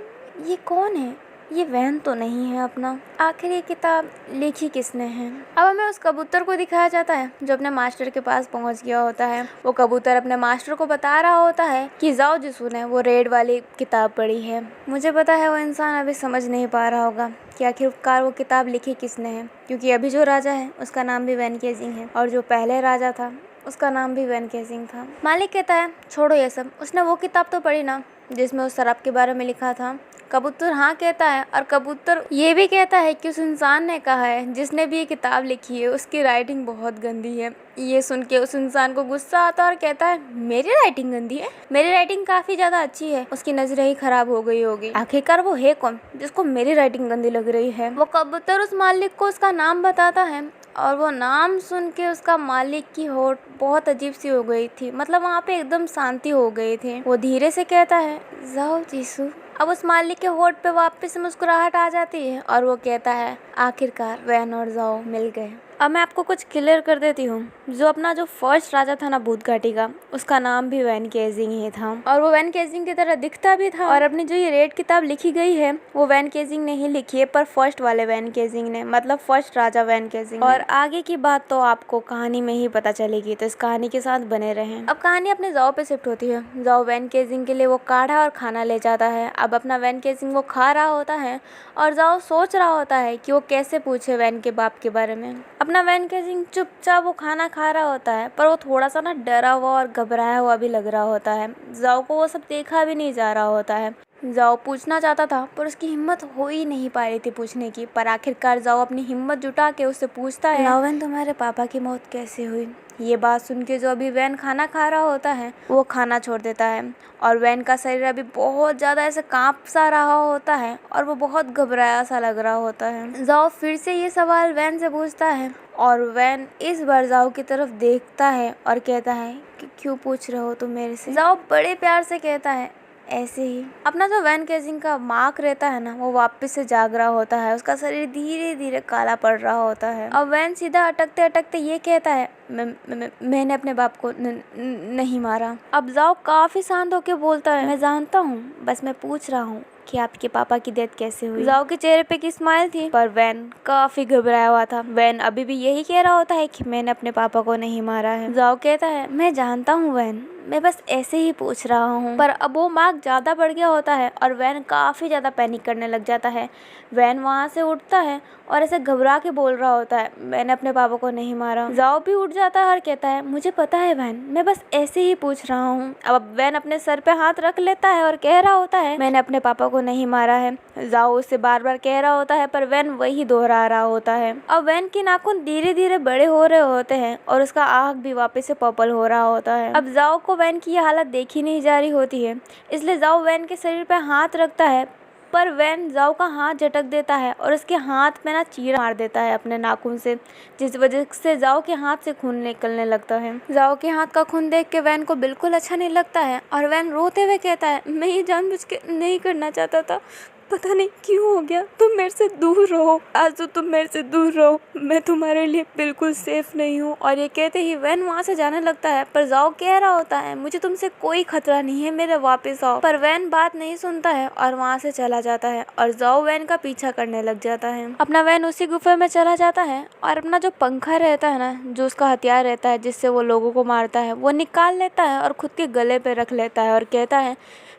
ये कौन है? ये वैन तो नहीं है अपना। आखिर ये किताब लिखी किसने है? अब हमें उस कबूतर को दिखाया जाता है जो अपने मास्टर के पास पहुंच गया होता है। वो कबूतर अपने मास्टर को बता रहा होता है कि जाओ जिसू ने वो रेड वाली किताब पढ़ी है। मुझे पता है वो इंसान अभी समझ नहीं पा रहा होगा कि आखिरकार वो किताब लिखी किसने है, क्योंकि अभी जो राजा है उसका नाम भी वैन केजिंग है और जो पहले राजा था उसका नाम भी वैन केजिंग था। मालिक कहता है छोड़ो ये सब, उसने वो किताब तो पढ़ी ना जिसमें उस शराब के बारे में लिखा था। कबूतर हाँ कहता है और कबूतर ये भी कहता है कि उस इंसान ने कहा है जिसने भी ये किताब लिखी है उसकी राइटिंग बहुत गंदी है। ये सुन के उस इंसान को गुस्सा आता है और कहता है मेरी राइटिंग गंदी है? मेरी राइटिंग काफ़ी ज़्यादा अच्छी है। उसकी नज़रें ही खराब हो गई होगी। आखिरकार वो है कौन जिसको मेरी राइटिंग गंदी लग रही है? वो कबूतर उस मालिक को उसका नाम बताता है और वो नाम सुन के उसका मालिक की होठ बहुत अजीब सी हो गई थी। मतलब वहाँ पे एकदम शांति हो गई थी। वो धीरे से कहता है जाओ जीसू। अब उस मालिक के होठ पे वापस से मुस्कुराहट आ जाती है और वो कहता है आखिरकार वैन और जाओ मिल गए। अब मैं आपको कुछ क्लियर कर देती हूँ। जो फर्स्ट राजा था ना भूत घाटी का, उसका नाम भी वैन केजिंग ही था और वो वैन केजिंग की तरह दिखता भी था। और अपनी जो ये रेड किताब लिखी गई है वो वैन केजिंग ने ही लिखी है, पर फर्स्ट वाले वैन केजिंग ने, मतलब फर्स्ट राजा वैन केजिंग। और आगे की बात तो आपको कहानी में ही पता चलेगी, तो इस कहानी के साथ बने रहें। अब कहानी अपने जाओ पे शिफ्ट होती है। जाओ वैन केजिंग के लिए वो काढ़ा और खाना ले जाता है। अब अपना वैन केजिंग वो खा रहा होता है और जाओ सोच रहा होता है कि वो कैसे पूछे वैन के बाप के बारे में। अपना वैन केजिंग चुपचाप वो खाना खा रहा होता है, पर वो थोड़ा सा ना डरा हुआ और घबराया हुआ भी लग रहा होता है। जाओ को वो सब देखा भी नहीं जा रहा होता है। जाओ पूछना चाहता था पर उसकी हिम्मत हो ही नहीं पा रही थी पूछने की। पर आखिरकार जाओ अपनी हिम्मत जुटा के उससे पूछता है लावेन तुम्हारे पापा की मौत कैसे हुई? ये बात सुन के जो अभी वैन खाना खा रहा होता है वो खाना छोड़ देता है और वैन का शरीर अभी बहुत ज़्यादा ऐसे कांप सा रहा होता है और वो बहुत घबराया सा लग रहा होता है। जाओ फिर से ये सवाल वैन से पूछता है और वैन इस बार जाओ की तरफ देखता है और कहता है कि क्यों पूछ रहे हो तुम मेरे से? जाओ बड़े प्यार से कहता है ऐसे ही। अपना जो वैन केजिंग का मार्क रहता है ना वो वापस से जाग रहा होता है। उसका शरीर धीरे धीरे काला पड़ रहा होता है। अब वैन सीधा अटकते अटकते ये कहता है मैंने अपने बाप को नहीं मारा। अब जाओ काफी शांत होकर बोलता है मैं जानता हूँ, बस मैं पूछ रहा हूँ कि आपके पापा की डेथ कैसे हुई। जाओ के चेहरे पे की स्माइल थी पर वैन काफी घबराया हुआ था। वैन अभी भी यही कह रहा होता है कि मैंने अपने पापा को नहीं मारा है। जाओ कहता है मैं जानता हूँ वैन, मैं बस ऐसे ही पूछ रहा हूँ। पर अब वो मार्क ज़्यादा बढ़ गया होता है और वैन काफ़ी ज़्यादा पैनिक करने लग जाता है। वैन वहाँ से उठता है और ऐसे घबरा के बोल रहा होता है मैंने अपने पापा को नहीं मारा। जाओ भी उठ जाता है और कहता है मुझे पता है वैन, मैं बस ऐसे ही पूछ रहा हूँ। अब वैन अपने सर पे हाथ रख लेता है और कह रहा होता है मैंने अपने पापा को नहीं मारा है। जाओ उससे बार बार कह रहा होता है पर वैन वही दोहरा रहा होता है। अब वैन के नाखून धीरे धीरे बड़े हो रहे होते हैं और उसका आँख भी वापस से पर्पल हो रहा होता है। अब जाओ को वैन की ये हालत देखी नहीं जा रही होती है, इसलिए जाओ वैन के शरीर पे हाथ रखता है पर वैन जाओ का हाथ झटक देता है और उसके हाथ में ना चीरा मार देता है अपने नाखून से, जिस वजह से जाओ के हाथ से खून निकलने लगता है। जाओ के हाथ का खून देख के वैन को बिल्कुल अच्छा नहीं लगता है और वैन रोते हुए कहता है मैं ये जानबूझ के नहीं करना चाहता था, पता नहीं क्यों हो गया। तुम मेरे से दूर रहो आजू, तुम मेरे से दूर रहो, मैं तुम्हारे लिए बिल्कुल सेफ नहीं हूँ। और ये कहते ही वैन वहाँ से जाने लगता है पर जाओ कह रहा होता है मुझे तुमसे कोई खतरा नहीं है, मेरे वापस आओ। पर वैन बात नहीं सुनता है और वहाँ से चला जाता है और जाओ वैन का पीछा करने लग जाता है। अपना वैन उसी गुफे में चला जाता है और अपना जो पंखा रहता है ना, जो उसका हथियार रहता है जिससे वो लोगों को मारता है, वो निकाल लेता है और खुद के गले पे रख लेता है और कहता है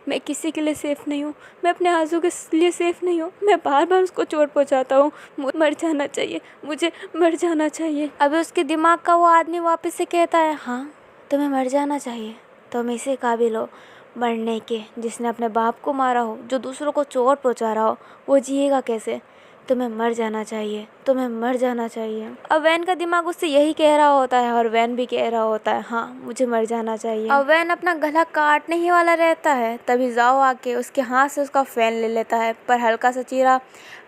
मैं किसी के लिए सेफ नहीं हूँ, मैं अपने आजू के लिए सेफ नहीं हूँ, मैं बार बार उसको चोट पहुँचाता हूँ, मर जाना चाहिए, मुझे मर जाना चाहिए। अभी उसके दिमाग का वो आदमी वापस से कहता है हाँ तुम्हें मर जाना चाहिए, तुम इसी काबिल हो मरने के जिसने अपने बाप को मारा हो, जो दूसरों को चोट पहुँचा रहा हो, वो जिएगा कैसे? तुम्हें मर जाना चाहिए, तुम्हें मर जाना चाहिए। अब वैन का दिमाग उससे यही कह रहा होता है और वैन भी कह रहा होता है हाँ मुझे मर जाना चाहिए। अब वैन अपना गला काटने ही वाला रहता है तभी जाओ आके उसके हाथ से उसका फैन ले लेता है, पर हल्का सा चीरा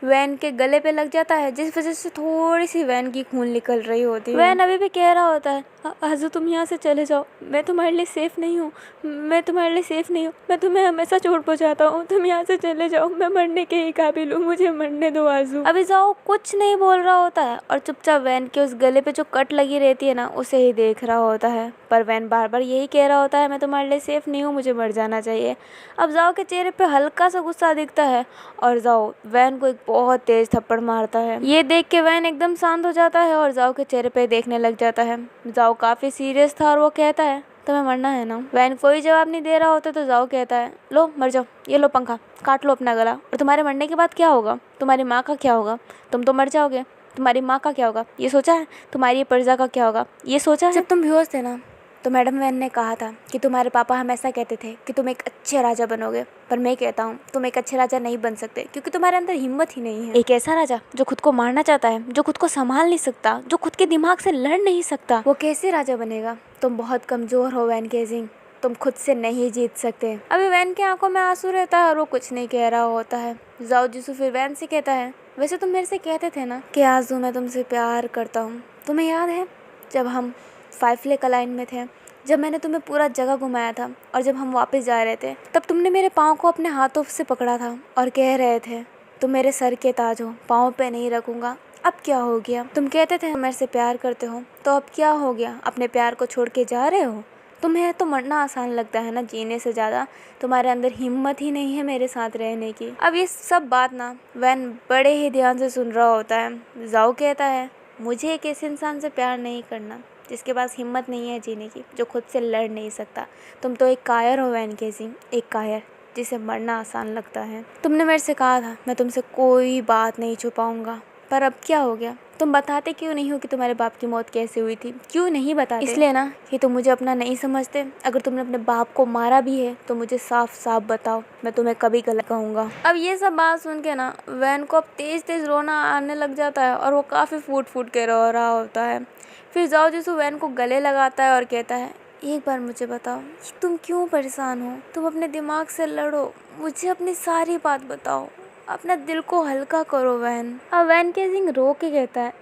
वैन के गले पे लग जाता है जिस वजह से थोड़ी सी वैन की खून निकल रही होती है। वैन अभी भी कह रहा होता है आजू तुम यहाँ से चले जाओ, मैं तुम्हारे लिए सेफ नहीं हूँ, मैं तुम्हारे लिए सेफ नहीं हूँ, मैं तुम्हें हमेशा चोट पहुँचाता हूँ, तुम यहाँ से चले जाओ, मैं मरने के ही काबिल हूँ, मुझे मरने दो आजू। आजू। अभी जाओ कुछ नहीं बोल रहा होता है और चुपचाप वैन के उस गले पे जो कट लगी रहती है ना, उसे ही देख रहा होता है। पर वैन बार बार यही कह रहा होता है, मैं तुम्हारे लिए सेफ नहीं हूँ, मुझे मर जाना चाहिए। अब जाओ के चेहरे पे हल्का सा गुस्सा दिखता है और जाओ वैन को एक बहुत तेज थप्पड़ मारता है। ये देख के वैन एकदम शांत हो जाता है और जाओ के चेहरे पे देखने लग जाता है। जाओ काफी सीरियस था और वो कहता है, तुम्हें मरना है ना। वैन कोई जवाब नहीं दे रहा होता तो जाओ कहता है, लो मर जाओ, ये लो पंखा, काट लो अपना गला। और तुम्हारे मरने के बाद क्या होगा? तुम्हारी माँ का क्या होगा? तुम तो मर जाओगे। तुम्हारी माँ का क्या होगा ये सोचा है? तुम्हारी प्रजा का क्या होगा ये सोचा है? जब तुम बेहोश थे ना, तो मैडम वैन ने कहा था कि तुम्हारे पापा हमेशा कहते थे कि तुम एक अच्छे राजा बनोगे, पर मैं कहता हूँ तुम एक अच्छे राजा नहीं बन सकते, क्योंकि तुम्हारे अंदर हिम्मत ही नहीं है। एक ऐसा राजा जो खुद को मारना चाहता है, जो खुद को संभाल नहीं सकता, जो खुद के दिमाग से लड़ नहीं सकता, वो कैसे राजा बनेगा? तुम बहुत कमजोर हो वैन केजिंग, तुम खुद से नहीं जीत सकते। अभी वैन की आंखों में आंसू रहता है और वो कुछ नहीं कह रहा होता है। जाओ जिसू फिर वैन से कहता है, वैसे तुम मेरे से कहते थे ना कि आजू मैं तुमसे प्यार करता हूँ, तुम्हें याद है जब हम 5 लेक लाइन में थे, जब मैंने तुम्हें पूरा जगह घुमाया था और जब हम वापस जा रहे थे, तब तुमने मेरे पाँव को अपने हाथों से पकड़ा था और कह रहे थे तुम मेरे सर के ताज हो, पाँव पे नहीं रखूंगा। अब क्या हो गया? तुम कहते थे मेरे से प्यार करते हो, तो अब क्या हो गया? अपने प्यार को छोड़ के जा रहे हो? तुम्हें तो मरना आसान लगता है ना जीने से ज़्यादा, तुम्हारे अंदर हिम्मत ही नहीं है मेरे साथ रहने की। अब ये सब बात ना वैन बड़े ही ध्यान से सुन रहा होता है। जाओ कहता है, मुझे एक ऐसे इंसान से प्यार नहीं करना जिसके पास हिम्मत नहीं है जीने की, जो खुद से लड़ नहीं सकता। तुम तो एक कायर हो वैन केजिंग, एक कायर जिसे मरना आसान लगता है। तुमने मेरे से कहा था मैं तुमसे कोई बात नहीं छुपाऊंगा, पर अब क्या हो गया? तुम बताते क्यों नहीं हो कि तुम्हारे बाप की मौत कैसे हुई थी? क्यों नहीं बताते? इसलिए ना कि तुम मुझे अपना नहीं समझते। अगर तुमने अपने बाप को मारा भी है तो मुझे साफ साफ बताओ, मैं तुम्हें कभी गलत कहूँगा। अब ये सब बात सुन के ना वैन को अब तेज तेज रोना आने लग जाता है और वो काफ़ी फूट फूट के रो रहा होता है। फिर जाओ जिसू वैन को गले लगाता है और कहता है, एक बार मुझे बताओ कि तुम क्यों परेशान हो? तुम अपने दिमाग से लड़ो, मुझे अपनी सारी बात बताओ, अपना दिल को हल्का करो वैन। अब वैन केजिंग रो के कहता है,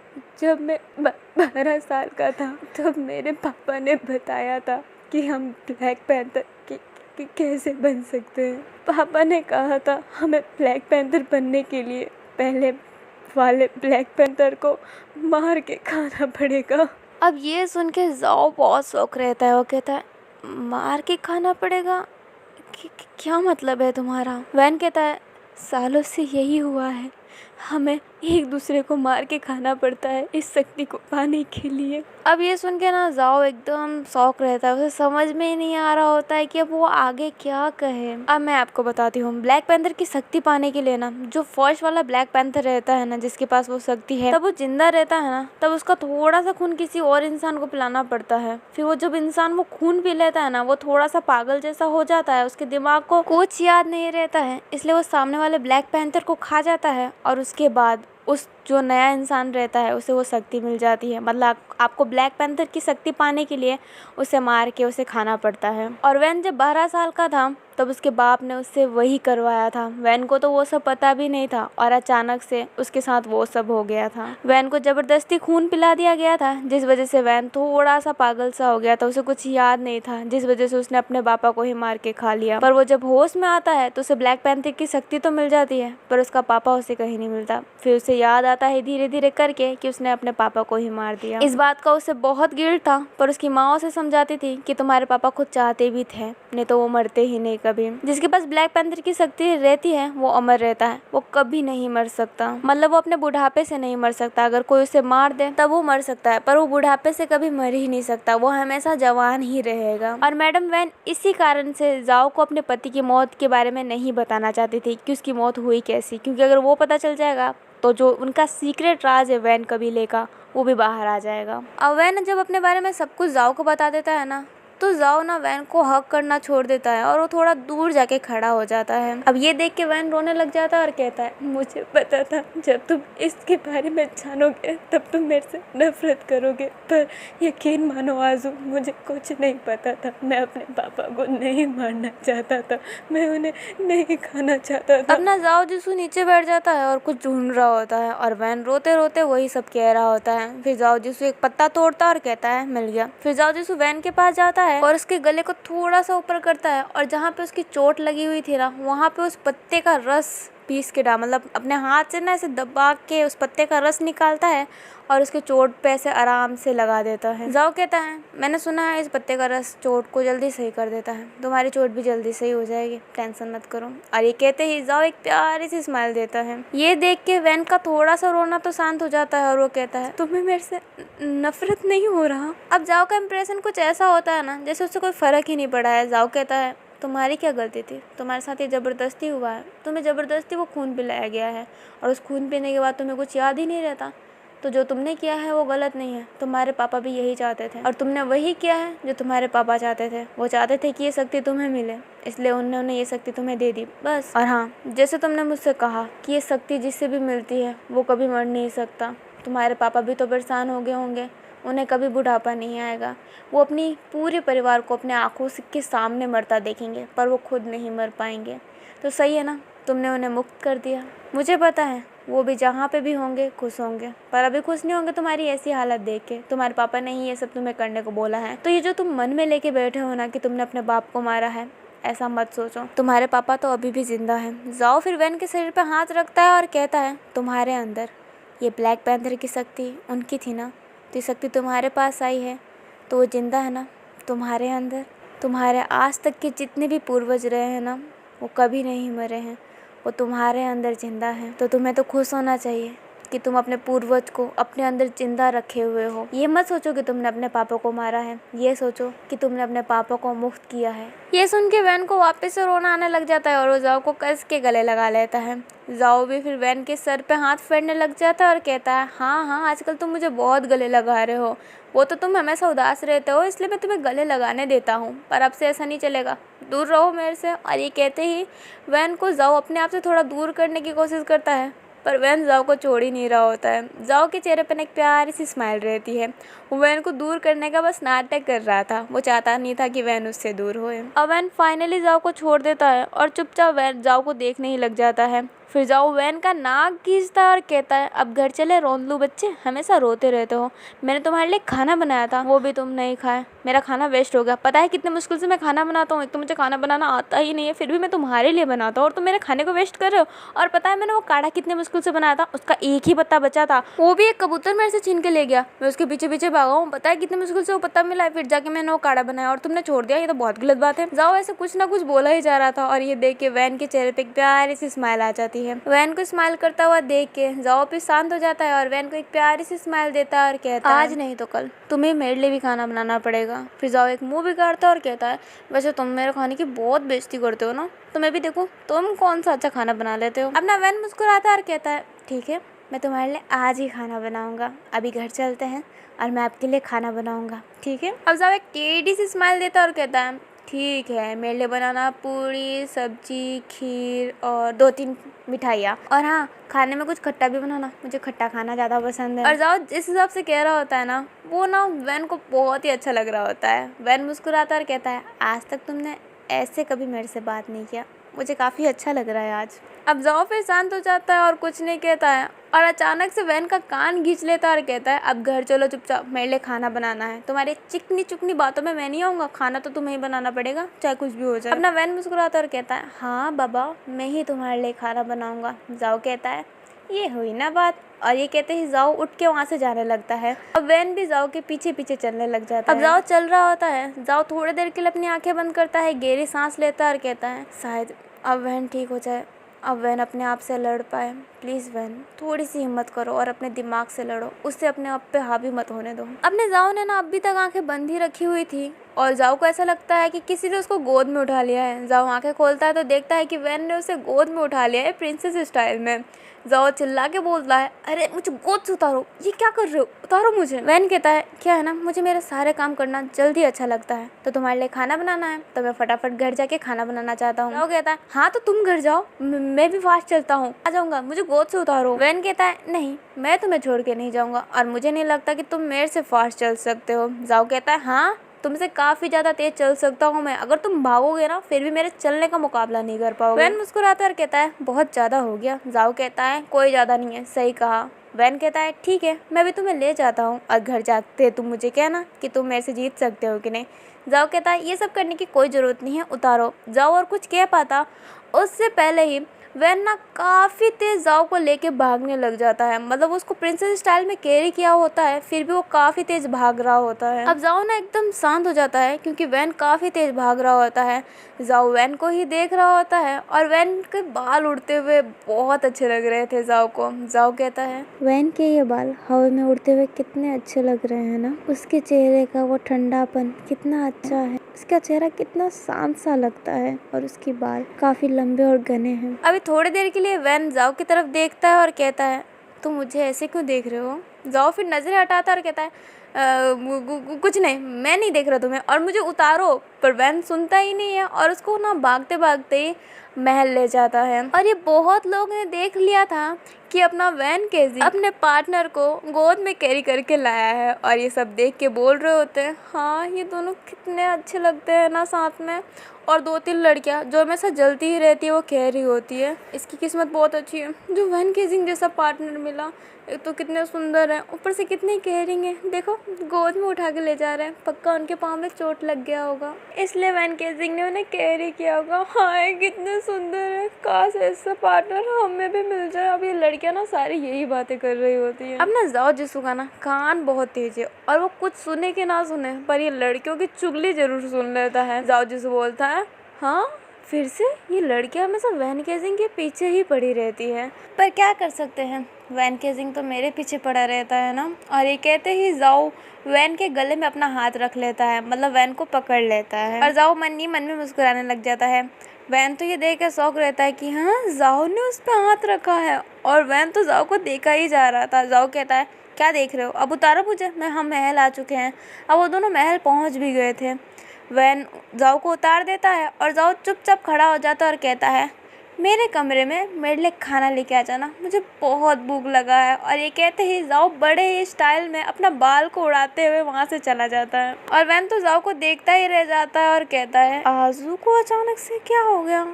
जब मैं 12 साल का था तब मेरे पापा ने बताया था कि हम ब्लैक पैंथर कैसे बन सकते हैं। पापा ने कहा था हमें ब्लैक पैंथर बनने के लिए पहले वाले ब्लैक पैंथर को मार के खाना पड़ेगा। अब ये सुन के जाओ बहुत शौक रहता है। वो कहता है, मार के खाना पड़ेगा? क्या मतलब है तुम्हारा? वैन कहता है, सालों से यही हुआ है, हमें एक दूसरे को मार के खाना पड़ता है इस शक्ति को पाने के लिए। अब ये सुन के ना जाओ एकदम शौक रहता है, उसे समझ में ही नहीं आ रहा होता है कि अब वो आगे क्या कहे। अब मैं आपको बताती हूँ, ब्लैक पैंथर की शक्ति पाने के लिए ना, जो फर्स्ट वाला ब्लैक पैंथर रहता है ना, जिसके पास वो शक्ति है, तब वो जिंदा रहता है ना, तब उसका थोड़ा सा खून किसी और इंसान को पिलाना पड़ता है। फिर वो जब इंसान वो खून पी लेता है ना, वो थोड़ा सा पागल जैसा हो जाता है, उसके दिमाग को कुछ याद नहीं रहता है, इसलिए वो सामने वाले ब्लैक पैंथर को खा जाता है और उसके बाद उस जो नया इंसान रहता है उसे वो शक्ति मिल जाती है। मतलब आपको ब्लैक पैंथर की शक्ति पाने के लिए उसे मार के उसे खाना पड़ता है। और वैन जब 12 साल का था तब उसके बाप ने उससे वही करवाया था। वैन को तो वो सब पता भी नहीं था और अचानक से उसके साथ वो सब हो गया था। वैन को जबरदस्ती खून पिला दिया गया था, जिस वजह से वैन थोड़ा सा पागल सा हो गया था। उसे कुछ याद नहीं था, जिस वजह से उसने अपने पापा को ही मार के खा लिया। पर वो जब होश में आता है तो उसे ब्लैक पैंथर की शक्ति तो मिल जाती है, पर उसका पापा उसे कहीं नहीं मिलता। फिर उसे याद आता है धीरे धीरे करके कि उसने अपने पापा को ही मार दिया। इस बात का उसे बहुत गिल्ट था, पर उसकी माँ उसे समझाती थी कि तुम्हारे पापा खुद चाहते भी थे, नहीं तो वो मरते ही नहीं कभी। जिसके पास ब्लैक पैंथर की शक्ति रहती है वो अमर रहता है, वो कभी नहीं मर सकता। मतलब वो अपने बुढ़ापे से नहीं मर सकता। अगर कोई उसे मार दे तब वो मर सकता है, पर वो बुढ़ापे से कभी मर ही नहीं सकता, वो हमेशा जवान ही रहेगा। और मैडम वैन इसी कारण से जाओ को अपने पति की मौत के बारे में नहीं बताना चाहती थी कि उसकी मौत हुई कैसी, क्योंकि अगर वो पता चल जाएगा तो जो उनका सीक्रेट राज है वैन कबीले का, वो भी बाहर आ जाएगा। अब वैन जब अपने बारे में सब कुछ जाओ को बता देता है ना, तो जाओ ना वैन को हक करना छोड़ देता है और वो थोड़ा दूर जाके खड़ा हो जाता है। अब ये देख के वैन रोने लग जाता है और कहता है, मुझे पता था जब तुम इसके बारे में जानोगे तब तुम मेरे से नफरत करोगे, पर यकीन मानो आजू, मुझे कुछ नहीं पता था। मैं अपने पापा को नहीं मारना चाहता था, मैं उन्हें नहीं खाना चाहता था। अब ना जाओ जिसू नीचे बैठ जाता है और कुछ ढूंढ रहा होता है और वैन रोते रोते वही सब कह रहा होता है। फिर जाओ जिसू एक पत्ता तोड़ता है और कहता है, मिल गया। फिर जाओ जिसू वैन के पास जाता है और उसके गले को थोड़ा सा ऊपर करता है और जहाँ पे उसकी चोट लगी हुई थी ना, वहाँ पे उस पत्ते का रस पीस के डाल, मतलब अपने हाथ से ना ऐसे दबा के उस पत्ते का रस निकालता है और उसके चोट पे ऐसे आराम से लगा देता है। जाओ कहता है मैंने सुना है इस पत्ते का रस चोट को जल्दी सही कर देता है, तुम्हारी चोट भी जल्दी सही हो जाएगी, टेंशन मत करो। और ये कहते ही जाओ एक प्यारी सी स्माइल देता है। ये देख के वैन का थोड़ा सा रोना तो शांत हो जाता है और वो कहता है तुम्हें मेरे से नफरत नहीं हो रहा। अब जाओ का इंप्रेशन कुछ ऐसा होता है ना जैसे उससे कोई फर्क ही नहीं पड़ा है। जाओ कहता है तुम्हारी क्या गलती थी, तुम्हारे साथ ये ज़बरदस्ती हुआ है, तुम्हें ज़बरदस्ती वो खून पिलाया गया है और उस खून पीने के बाद तुम्हें कुछ याद ही नहीं रहता। तो जो तुमने किया है वो गलत नहीं है, तुम्हारे पापा भी यही चाहते थे और तुमने वही किया है जो तुम्हारे पापा चाहते थे। वो चाहते थे कि ये शक्ति तुम्हें मिले, इसलिए उन्होंने ये शक्ति तुम्हें दे दी बस। और हाँ, जैसे तुमने मुझसे कहा कि ये शक्ति जिससे भी मिलती है वो कभी मर नहीं सकता। तुम्हारे पापा भी तो परेशान हो गए होंगे, उन्हें कभी बुढ़ापा नहीं आएगा। वो अपनी पूरे परिवार को अपने आँखों के सामने मरता देखेंगे पर वो खुद नहीं मर पाएंगे। तो सही है ना, तुमने उन्हें मुक्त कर दिया। मुझे पता है वो भी जहाँ पे भी होंगे खुश होंगे, पर अभी खुश नहीं होंगे तुम्हारी ऐसी हालत देख के। तुम्हारे पापा ने ही ये सब तुम्हें करने को बोला है। तो ये जो तुम मन में लेके बैठे हो ना कि तुमने अपने बाप को मारा है, ऐसा मत सोचो, तुम्हारे पापा तो अभी भी जिंदा हैं। जाओ फिर वैन के शरीर पर हाथ रखता है और कहता है तुम्हारे अंदर ये ब्लैक पैंथर की शक्ति उनकी थी ना, तो ये शक्ति तुम्हारे पास आई है तो वो जिंदा है ना तुम्हारे अंदर। तुम्हारे आज तक के जितने भी पूर्वज रहे हैं ना वो कभी नहीं मरे हैं, वो तुम्हारे अंदर जिंदा है। तो तुम्हें तो खुश होना चाहिए कि तुम अपने पूर्वज को अपने अंदर जिंदा रखे हुए हो। ये मत सोचो कि तुमने अपने पापा को मारा है, ये सोचो कि तुमने अपने पापा को मुक्त किया है। ये सुन के वैन को वापस से रोना आने लग जाता है और वो जाओ को कस के गले लगा लेता है। जाओ भी फिर वैन के सर पे हाथ फेरने लग जाता है और कहता है हाँ हाँ, आजकल तुम मुझे बहुत गले लगा रहे हो, वो तो तुम हमेशा उदास रहते हो इसलिए मैं तुम्हें गले लगाने देता हूँ, पर अब से ऐसा नहीं चलेगा, दूर रहो मेरे से। और ये कहते ही वैन को जाओ अपने आप से थोड़ा दूर करने की कोशिश करता है पर वैन जाओ को छोड़ ही नहीं रहा होता है। जाओ के चेहरे पर एक प्यारी सी स्माइल रहती है। वो वैन को दूर करने का बस नाटक कर रहा था, वो चाहता नहीं था कि वैन उससे दूर होए। अब वैन फाइनली जाओ को छोड़ देता है और चुपचाप वैन जाओ को देखने ही लग जाता है। फिर जाओ वैन का नाक खींचता है और कहता है अब घर चले रोंदलू बच्चे, हमेशा रोते रहते हो। मैंने तुम्हारे लिए खाना बनाया था वो भी तुम नहीं खाए, मेरा खाना वेस्ट हो गया। पता है कितने मुश्किल से मैं खाना बनाता हूँ, एक तो मुझे खाना बनाना आता ही नहीं है, फिर भी मैं तुम्हारे लिए बनाता हूँ और तुम मेरे खाने को वेस्ट कर रहे हो। और पता है मैंने वो काढ़ा कितने मुश्किल से बनाया था, उसका एक ही पत्ता बचा था, वो भी एक कबूतर मेरे से छीन के ले गया, मैं उसके पीछे पीछे भागा हूँ। पता है कितने मुश्किल से वो पत्ता मिला है, फिर जाके मैंने वो काढ़ा बनाया और तुमने छोड़ दिया, ये तो बहुत गलत बात है। जाओ ऐसे कुछ ना कुछ बोला ही जा रहा था और ये देख के वैन के चेहरे पे एक प्यारी सी स्माइल आ जाती है। वैन को स्माइल करता हुआ देख के जाओ भी शांत हो जाता है और वैन को एक प्यारी सी स्माइल देता है और कहता है आज नहीं तो कल तुम्हें मेरे लिए भी खाना बनाना पड़ेगा। फिर जाओ एक मुंह बिगाड़ता है और कहता है वैसे तुम मेरे खाने की बहुत बेइज्जती करते हो ना, तो मैं भी देखूं तुम कौन सा अच्छा खाना बना लेते हो। अपना वैन मुस्कुराता है और कहता है ठीक है, मैं तुम्हारे लिए आज ही खाना बनाऊंगा, अभी घर चलते हैं और मैं आपके लिए खाना बनाऊंगा, ठीक है। अब जाओ एक टेढ़ी सी स्माइल देता है और कहता है ठीक है, मेरे लिए बनाना पूरी सब्जी खीर और 2-3 मिठाइयाँ, और हाँ खाने में कुछ खट्टा भी बनाना, मुझे खट्टा खाना ज़्यादा पसंद है। और जाओ जिस हिसाब से कह रहा होता है ना वो ना वैन को बहुत ही अच्छा लग रहा होता है। वैन मुस्कुराता और कहता है आज तक तुमने ऐसे कभी मेरे से बात नहीं किया, मुझे काफ़ी अच्छा लग रहा है आज। अब जाओ फिर शांत हो जाता है और कुछ नहीं कहता है और अचानक से वैन का कान खींच लेता है और कहता है अब घर चलो चुपचाप, मेरे लिए खाना बनाना है, तुम्हारी चिकनी चुकनी बातों में मैं नहीं आऊँगा, खाना तो तुम्हें ही बनाना पड़ेगा चाहे कुछ भी हो जाए। अपना वैन मुस्कुराता और कहता है हाँ बाबा मैं ही तुम्हारे लिए खाना बनाऊँगा। जाओ कहता है ये हुई ना बात, और ये कहते ही जाओ उठ के वहाँ से जाने लगता है। अब वैन भी जाओ के पीछे पीछे चलने लग जाता है। अब जाओ चल रहा होता है, जाओ थोड़ी देर के लिए अपनी आंखें बंद करता है, गहरी सांस लेता है और कहता है शायद अब वैन ठीक हो जाए, अब वैन अपने आप से लड़ पाए। प्लीज़ वैन थोड़ी सी हिम्मत करो और अपने दिमाग से लड़ो, उससे अपने आप पे हावी मत होने दो। अपने जाओ ने ना अभी तक आंखें बंद ही रखी हुई थी और जाओ को ऐसा लगता है कि किसी ने उसको गोद में उठा लिया है। जाओ आंखें खोलता है तो देखता है कि वैन ने उसे गोद में उठा लिया है प्रिंसेस स्टाइल में। जाओ चिल्ला के बोलता है अरे मुझे गोद से उतारो, ये क्या कर रहे हो, उतारो मुझे। वैन कहता है क्या है ना, मुझे मेरे सारे काम करना जल्दी अच्छा लगता है, तो तुम्हारे लिए खाना बनाना है तो मैं फटाफट घर जाके खाना बनाना चाहता हूँ। जाओ कहता है हाँ तो तुम घर जाओ, मैं भी फास्ट चलता हूँ, आ जाऊंगा, मुझे गोद से उतारो। वैन कहता है नहीं मैं तुम्हें छोड़ के नहीं जाऊंगा और मुझे नहीं लगता कि तुम मेरे से फास्ट चल सकते हो। जाओ कहता है हाँ तुमसे काफ़ी ज़्यादा तेज चल सकता हूँ मैं, अगर तुम भागोगे ना फिर भी मेरे चलने का मुकाबला नहीं कर पाओगे। वैन मुस्कुराता और कहता है बहुत ज़्यादा हो गया। जाओ कहता है कोई ज़्यादा नहीं है, सही कहा। वैन कहता है ठीक है मैं भी तुम्हें ले जाता हूँ और घर जाते तुम मुझे कहना कि तुम मेरे से जीत सकते हो कि नहीं। जाओ कहता है ये सब करने की कोई ज़रूरत नहीं है, उतारो। जाओ और कुछ कह पाता उससे पहले ही वैन ना काफ़ी तेज़ जाओ को लेके भागने लग जाता है। मतलब उसको प्रिंसेस स्टाइल में कैरी किया होता है, फिर भी वो काफ़ी तेज़ भाग रहा होता है। अब जाओ ना एकदम शांत हो जाता है क्योंकि वैन काफ़ी तेज़ भाग रहा होता है। जाओ वैन को ही देख रहा होता है और वैन के बाल उड़ते हुए बहुत अच्छे लग रहे थे जाओ को। जाओ कहता है, वैन के ये बाल हवा में उड़ते हुए कितने अच्छे लग रहे हैं ना। उसके चेहरे का वो ठंडापन कितना अच्छा है, उसका चेहरा कितना शांत सा लगता है और उसके बाल काफ़ी लंबे और घने हैं। अभी थोड़ी देर के लिए वैन जाओ की तरफ देखता है और कहता है, तुम मुझे ऐसे क्यों देख रहे हो? जाओ फिर नज़रें हटाता है और कहता है, कुछ नहीं, मैं नहीं देख रहा तुम्हें और मुझे उतारो। पर वैन सुनता ही नहीं है और उसको ना भागते भागते ही महल ले जाता है। और ये बहुत लोग ने देख लिया था कि अपना वैन केजी अपने पार्टनर को गोद में कैरी करके लाया है और ये सब देख के बोल रहे होते हैं, हाँ ये दोनों कितने अच्छे लगते हैं ना साथ में। और 2-3 लड़कियां जो हमेशा जलती ही रहती है वो कह रही होती है, इसकी किस्मत बहुत अच्छी है जो वैन केजिंग जैसा पार्टनर मिला। एक तो कितने सुंदर है, ऊपर से कितनी केयरिंग है, देखो गोद में उठा के ले जा रहे हैं, पक्का उनके पाँव में चोट लग गया होगा इसलिए वैन केजिंग ने उन्हें कैरी किया होगा। हाँ कितने सुंदर है, काश ऐसा पार्टनर हमें भी मिल जाए। अब ये लड़कियां ना सारी यही बातें कर रही होती है। अब ना जाओ जिसू का ना कान बहुत तेज है और वो कुछ सुने कि ना सुने पर ये लड़कियों की चुगली जरूर सुन लेता है। जाओ जिसू बोलता है, हाँ फिर से ये लड़कियां हमेशा वैन केजिंग के पीछे ही पड़ी रहती है, पर क्या कर सकते हैं, वैन केजिंग तो मेरे पीछे पड़ा रहता है ना। और ये कहते ही जाओ वैन के गले में अपना हाथ रख लेता है, मतलब वैन को पकड़ लेता है और जाओ मन ही मन में मुस्कुराने लग जाता है। वैन तो ये देख कर शौक रहता है कि हाँ जाओ ने उस पर हाथ रखा है और वैन तो जाओ को देखा ही जा रहा था। जाओ कहता है, क्या देख रहे हो, अब उतारो मुझे, हम महल आ चुके हैं। अब वो दोनों महल पहुँच भी गए थे। वैन जाओ को उतार देता है और जाओ चुपचाप खड़ा हो जाता है और कहता है, मेरे कमरे में मेरे लिए खाना लेके आ जाना, मुझे बहुत भूख लगा है। और ये कहते ही जाओ बड़े ही स्टाइल में अपना बाल को उड़ाते हुए वहाँ से चला जाता है और वैन तो जाओ को देखता ही रह जाता है और कहता है, आजू को अचानक से क्या हो गया।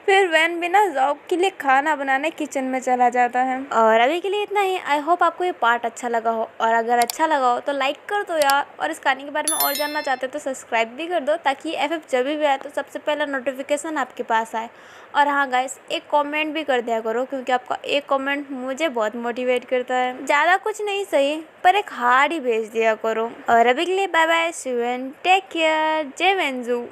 फिर वैन बिना जाओ के लिए खाना बनाने किचन में चला जाता है। और अभी के लिए इतना ही। आई होप आपको ये पार्ट अच्छा लगा हो और अगर अच्छा लगा हो तो लाइक कर दो यार, और इस कहानी के बारे में और जानना चाहते हो तो सब्सक्राइब भी कर दो ताकि FF जब भी आए तो सबसे पहला नोटिफिकेशन आपके पास आए। और हाँ गाइस, एक कमेंट भी कर दिया करो क्योंकि आपका एक कमेंट मुझे बहुत मोटिवेट करता है। ज़्यादा कुछ नहीं सही पर एक हार्ड ही भेज दिया करो। और अभी के लिए bye bye, see you and take care. जय वेंजू।